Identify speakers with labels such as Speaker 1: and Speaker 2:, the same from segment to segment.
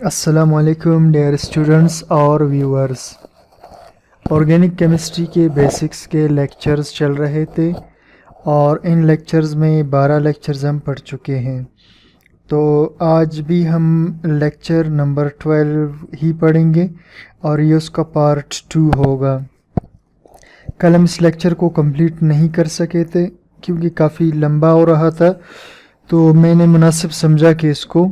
Speaker 1: अस्सलामुअलैकुम dear students और viewers. Organic chemistry के बेसिक्स के लेक्चर्स चल रहे थे और इन लेक्चर्स में 12 लेक्चर्स हम पढ़ चुके हैं। तो आज भी हम लेक्चर नंबर 12 ही पढ़ेंगे और ये उसका पार्ट 2 होगा। कल हम इस लेक्चर को कंप्लीट नहीं कर सके थे क्योंकि काफ़ी लंबा हो रहा था, तो मैंने मुनासिब समझा कि इसको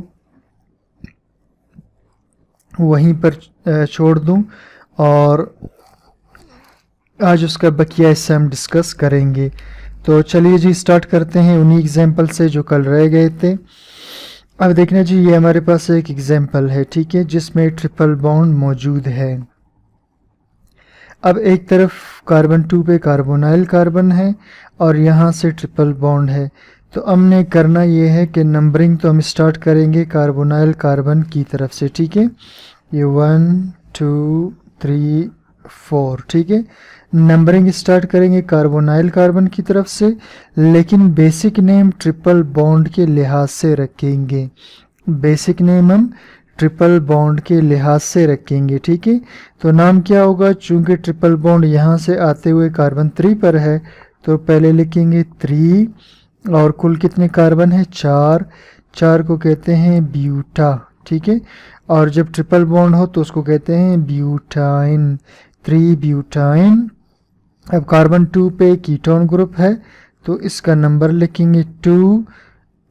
Speaker 1: वहीं पर छोड़ दूं और आज उसका बकिया हिस्सा हम डिस्कस करेंगे। तो चलिए जी स्टार्ट करते हैं उन्हीं एग्जाम्पल से जो कल रह गए थे। अब देखना जी, ये हमारे पास एक एग्जाम्पल है, ठीक है, जिसमें ट्रिपल बॉन्ड मौजूद है। अब एक तरफ कार्बन 2 पे कार्बोनाइल कार्बन है और यहाँ से ट्रिपल बॉन्ड है। तो हमने करना ये है कि नंबरिंग तो हम स्टार्ट करेंगे कार्बोनाइल कार्बन की तरफ से, ठीक है। ये 1 2 3 4, ठीक है। नंबरिंग स्टार्ट करेंगे कार्बोनाइल कार्बन की तरफ से, लेकिन बेसिक नेम ट्रिपल बॉन्ड के लिहाज से रखेंगे। बेसिक नेम हम ट्रिपल बॉन्ड के लिहाज से रखेंगे, ठीक है। तो नाम क्या होगा, चूंकि ट्रिपल बॉन्ड यहाँ से आते हुए कार्बन 3 पर है तो पहले लिखेंगे 3, और कुल कितने कार्बन है 4। 4 को कहते हैं ब्यूटा, ठीक है। और जब ट्रिपल बॉन्ड हो तो उसको कहते हैं ब्यूटाइन, 3 ब्यूटाइन। अब कार्बन 2 पे कीटोन ग्रुप है तो इसका नंबर लिखेंगे 2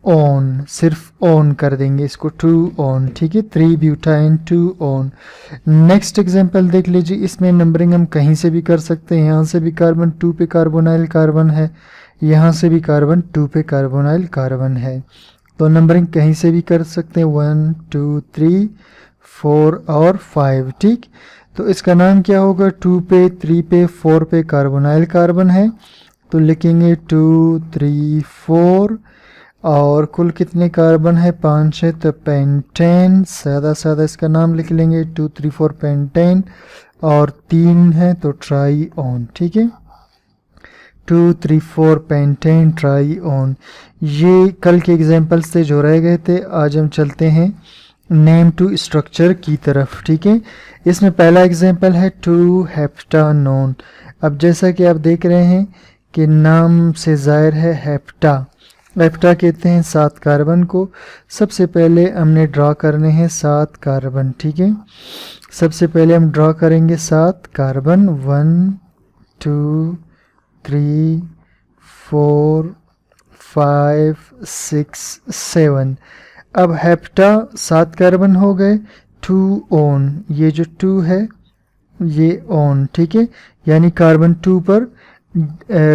Speaker 1: ऑन, सिर्फ ऑन कर देंगे इसको 2 ऑन, ठीक है। 3 ब्यूटाइन 2 ऑन। नेक्स्ट एग्जांपल देख लीजिए, इसमें नंबरिंग हम कहीं से भी कर सकते हैं। यहाँ से भी कार्बन 2 पे कार्बोनाइल कार्बन है, यहाँ से भी कार्बन 2 पे कार्बोनाइल कार्बन है, तो नंबरिंग कहीं से भी कर सकते हैं 1 2 3 4 और 5, ठीक। तो इसका नाम क्या होगा, 2 पे 3 पे 4 पे कार्बोनाइल कार्बन है तो लिखेंगे 2 3 4, और कुल कितने कार्बन है 5 है तो पेंटेन, सादा सादा इसका नाम लिख लेंगे 2 3 4 पेंटेन, और 3 है तो ट्राई ऑन, ठीक है। 2 3 4 पेंटेन ट्राई ऑन। ये कल के एग्जाम्पल से जो रह गए थे। आज हम चलते हैं नेम टू स्ट्रक्चर की तरफ, ठीक है। इसमें पहला एग्जाम्पल है 2 हेप्टानोन। अब जैसा कि आप देख रहे हैं कि नाम से जाहिर है हेप्टा, हेप्टा कहते हैं 7 कार्बन को। सबसे पहले हमने ड्रा करने हैं 7 कार्बन, ठीक है। सबसे पहले हम ड्रा करेंगे 7 कार्बन, 1 2 3 4 5 6 7। अब हेप्टा 7 कार्बन हो गए, 2 ऑन, ये जो 2 है ये ऑन, ठीक है, यानी कार्बन 2 पर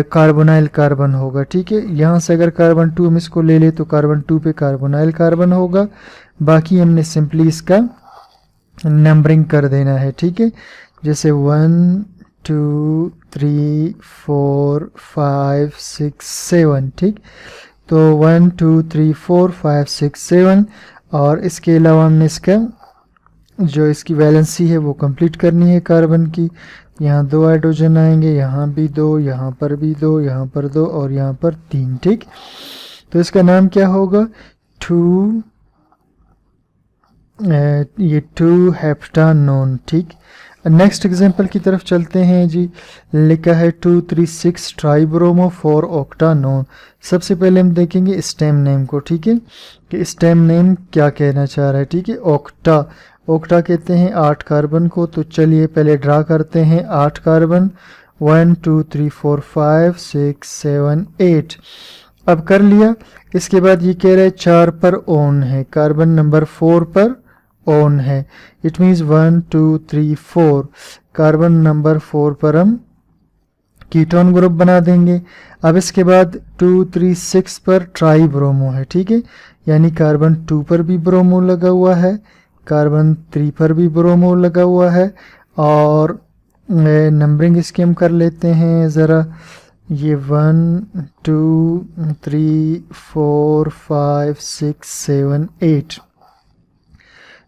Speaker 1: कार्बोनाइल कार्बन होगा, ठीक है। यहाँ से अगर कार्बन 2 हम इसको ले ले तो कार्बन 2 पे कार्बोनाइल कार्बन होगा। बाकी हमने सिंपली इसका नंबरिंग कर देना है, ठीक है। जैसे 1 2 3 4 5 6 7, ठीक। तो 1 2 3 4 5 6 7, और इसके अलावा हमने इसका जो इसकी वैलेंसी है वो कंप्लीट करनी है कार्बन की। यहाँ 2 हाइड्रोजन आएंगे, यहाँ भी 2, यहाँ पर भी 2, यहाँ पर 2 और यहाँ पर 3, ठीक। तो इसका नाम क्या होगा, 2 ये 2 हेप्टानोन, ठीक। नेक्स्ट एग्जांपल की तरफ चलते हैं जी। लिखा है 2 3 6 ट्राइब्रोमो 4 ऑक्टानोन। सबसे पहले हम देखेंगे स्टेम नेम को, ठीक है, कि स्टेम नेम क्या कहना चाह रहा है, ठीक है। ऑक्टा, ऑक्टा कहते हैं 8 कार्बन को। तो चलिए पहले ड्रा करते हैं 8 कार्बन, 1 2 3 4 5 6 7 8। अब कर लिया। इसके बाद ये कह रहा है 4 पर ऑन है, कार्बन नंबर 4 पर ऑन है। इट मीन्स 1 2 3 4, कार्बन नंबर 4 पर हम कीटोन ग्रुप बना देंगे। अब इसके बाद 2 3 6 पर ट्राई ब्रोमो है, ठीक है, यानी कार्बन 2 पर भी ब्रोमो लगा हुआ है, कार्बन 3 पर भी ब्रोमो लगा हुआ है। और नंबरिंग इसकी हम कर लेते हैं ज़रा, ये 1 2 3 4 5 6 7 8।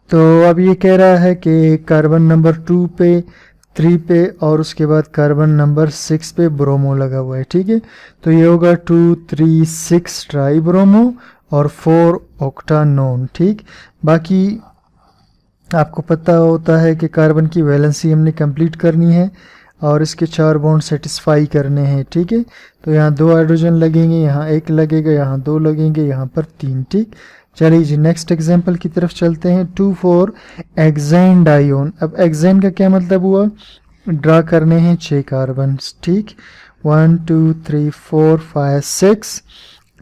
Speaker 1: तो अब ये कह रहा है कि कार्बन नंबर 2 पे 3 पे और उसके बाद कार्बन नंबर 6 पे ब्रोमो लगा हुआ है, ठीक है। तो ये होगा 2 3 6 ट्राई ब्रोमो और 4 ऑक्टानोन, ठीक। बाकी आपको पता होता है कि कार्बन की वैलेंसी हमने कंप्लीट करनी है और इसके 4 बॉन्ड सेटिस्फाई करने हैं, ठीक है। तो यहाँ 2 हाइड्रोजन लगेंगे, यहाँ 1 लगेगा, यहाँ 2 लगेंगे, यहाँ पर 3, ठीक। चलिए जी नेक्स्ट एग्जांपल की तरफ चलते हैं। 2,4 एक्सेन डाइऑन। अब एक्सेन का क्या मतलब हुआ, ड्रा करने हैं 6 कार्बन, ठीक। 1 2 3 4 5 6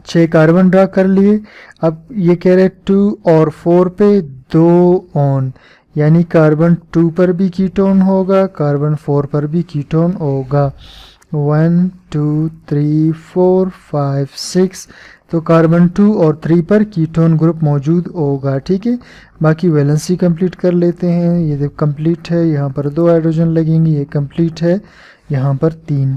Speaker 1: 6 कार्बन ड्रा कर लिए। अब ये कह रहे 2 और 4 पे 2 ऑन, यानी कार्बन 2 पर भी कीटोन होगा, कार्बन 4 पर भी कीटोन होगा। 1 2 3 4 5 6, तो कार्बन 2 और 3 पर कीटोन ग्रुप मौजूद होगा, ठीक है। बाकी वैलेंसी कंप्लीट कर लेते हैं। ये देखो कंप्लीट है, यहाँ पर 2 हाइड्रोजन लगेंगे, ये कंप्लीट है, यहाँ पर 3।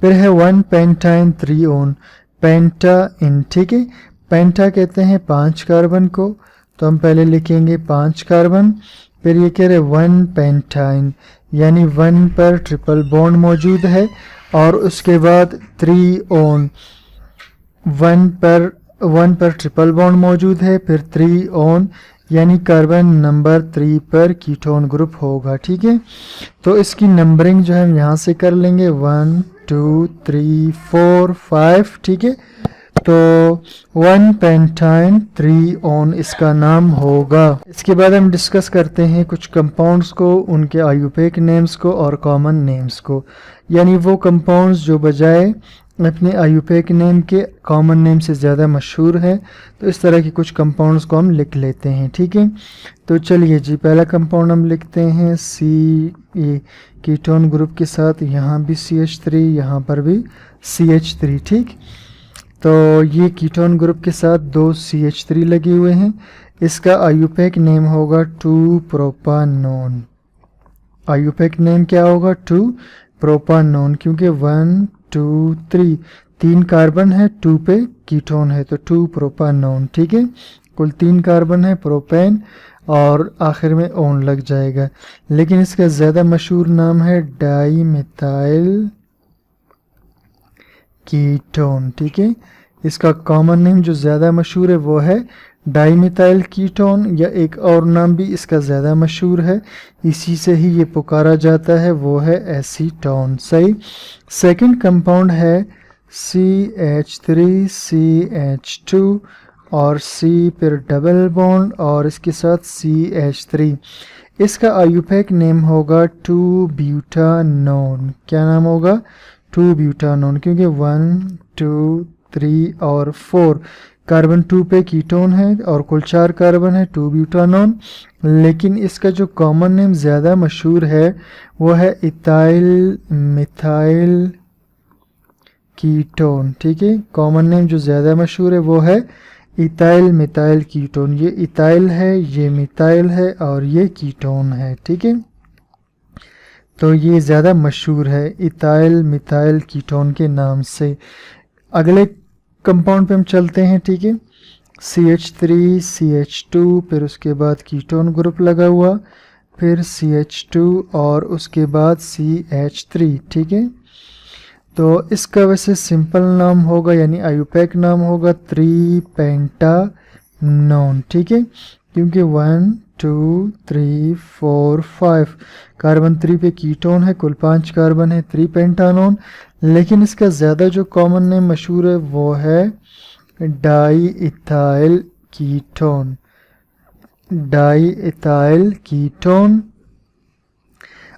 Speaker 1: फिर है 1 पेंटाइन 3 ऑन, पेंटा इन, ठीक है। पेंटा कहते हैं 5 कार्बन को, तो हम पहले लिखेंगे 5 कार्बन। फिर ये कह रहे 1 पेंटाइन, यानी 1 पर ट्रिपल बॉन्ड मौजूद है, और उसके बाद 3 ऑन, 1 पर ट्रिपल बॉन्ड मौजूद है, फिर 3 ऑन, यानी कार्बन नंबर 3 पर कीटोन ग्रुप होगा, ठीक है। तो इसकी नंबरिंग जो है हम यहाँ से कर लेंगे 1 2 3 4 5, ठीक है। तो 1 पेंटाइन 3 ऑन इसका नाम होगा। इसके बाद हम डिस्कस करते हैं कुछ कंपाउंड्स को, उनके आयुपेक नेम्स को और कॉमन नेम्स को, यानी वो कंपाउंड्स जो बजाय अपने आयुपेक नेम के कॉमन नेम से ज़्यादा मशहूर है। तो इस तरह के कुछ कंपाउंड्स को हम लिख लेते हैं, ठीक है। तो चलिए जी पहला कंपाउंड हम लिखते हैं सी, ए कीटोन ग्रुप के साथ, यहाँ भी CH3, यहाँ पर भी CH3, ठीक। तो ये कीटोन ग्रुप के साथ 2 CH3 लगे हुए हैं। इसका आयुपेक नेम होगा 2 प्रोपानोन। आयुपेक नेम क्या होगा, 2 प्रोपानोन, क्योंकि 1 2 3 3 कार्बन है, 2 पे कीटोन है, तो 2 प्रोपानोन, ठीक है। कुल 3 कार्बन है, प्रोपेन, और आखिर में ओन लग जाएगा। लेकिन इसका ज़्यादा मशहूर नाम है डाईमिथाइल कीटोन, ठीक है। इसका कॉमन नेम जो ज़्यादा मशहूर है वो है डाईमिथाइल कीटोन, या एक और नाम भी इसका ज़्यादा मशहूर है, इसी से ही ये पुकारा जाता है, वो है एसीटोन, सही। सेकंड कंपाउंड है CH3 CH2 और C फिर डबल बॉन्ड और इसके साथ CH3। इसका आयुपेक नेम होगा 2 ब्यूटानोन। क्या नाम होगा, 2 ब्यूटानोन, क्योंकि 1 2 3 और 4 कार्बन 2 पे कीटोन है और कुल 4 कार्बन है, 2 ब्यूटानोन। लेकिन इसका जो कॉमन नेम ज़्यादा मशहूर है वो है इथाइल मिथाइल कीटोन, ठीक है। कॉमन नेम जो ज़्यादा मशहूर है वो है इथाइल मिथाइल कीटोन। ये इथाइल है, ये मिथाइल है और ये कीटोन है, ठीक है। तो ये ज़्यादा मशहूर है इथाइल मिथाइल कीटोन के नाम से। अगले कंपाउंड पे हम चलते हैं, ठीक है। CH3 CH2, फिर उसके बाद कीटोन ग्रुप लगा हुआ, फिर CH2 और उसके बाद CH3, ठीक है। तो इसका वैसे सिंपल नाम होगा, यानी आयुपेक नाम होगा 3 पेंटानोन, ठीक है, क्योंकि 1 2 3 4 5 कार्बन 3 पे कीटोन है, कुल 5 कार्बन है, 3 पेंटानोन। लेकिन इसका ज़्यादा जो कॉमन नेम मशहूर है वो है di ethyl ketone, di ethyl ketone.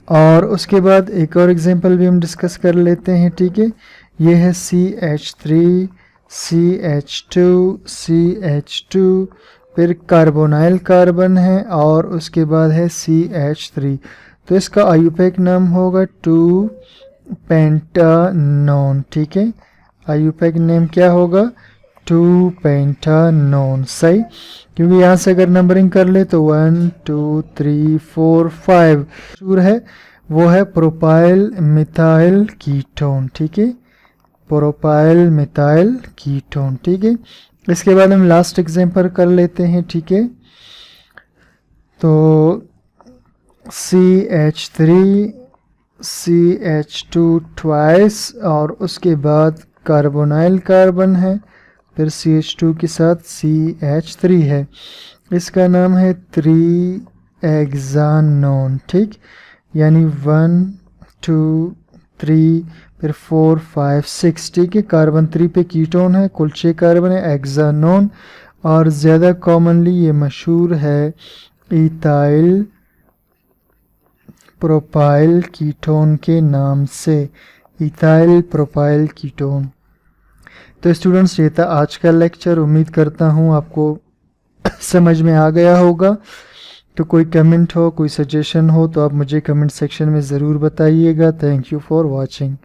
Speaker 1: और उसके बाद एक और एग्जांपल भी हम डिस्कस कर लेते हैं, ठीक है। ये है CH3 CH2 CH2, फिर कार्बोनाइल कार्बन है और उसके बाद है CH3। तो इसका आयुपेक नाम होगा 2 पेंटानोन, ठीक है। आयुपेक नेम क्या होगा, 2 पेंटानोन, सही। क्योंकि यहाँ से अगर नंबरिंग कर ले तो 1 2 3 4 5 मशहूर है, वो है प्रोपाइल मिथाइल कीटोन, ठीक है। प्रोपाइल मिथाइल कीटोन, ठीक है। इसके बाद हम लास्ट एग्जांपल कर लेते हैं, ठीक है। तो CH3 CH2 ट्वाइस और उसके बाद कार्बोनाइल कार्बन है, फिर CH2 के साथ CH3 है। इसका नाम है 3-हेक्सानोन, ठीक, यानी 1 2 3 फिर 4 5 6, ठीक है। कार्बन 3 पे कीटोन है, कुल 6 कार्बन है, हेक्सानोन। और ज़्यादा कॉमनली ये मशहूर है इथाइल प्रोपाइल कीटोन के नाम से, इथाइल प्रोपाइल कीटोन। तो स्टूडेंट्स, ये था आज का लेक्चर। उम्मीद करता हूँ आपको समझ में आ गया होगा। तो कोई कमेंट हो, कोई सजेशन हो तो आप मुझे कमेंट सेक्शन में ज़रूर बताइएगा। Thank you for watching.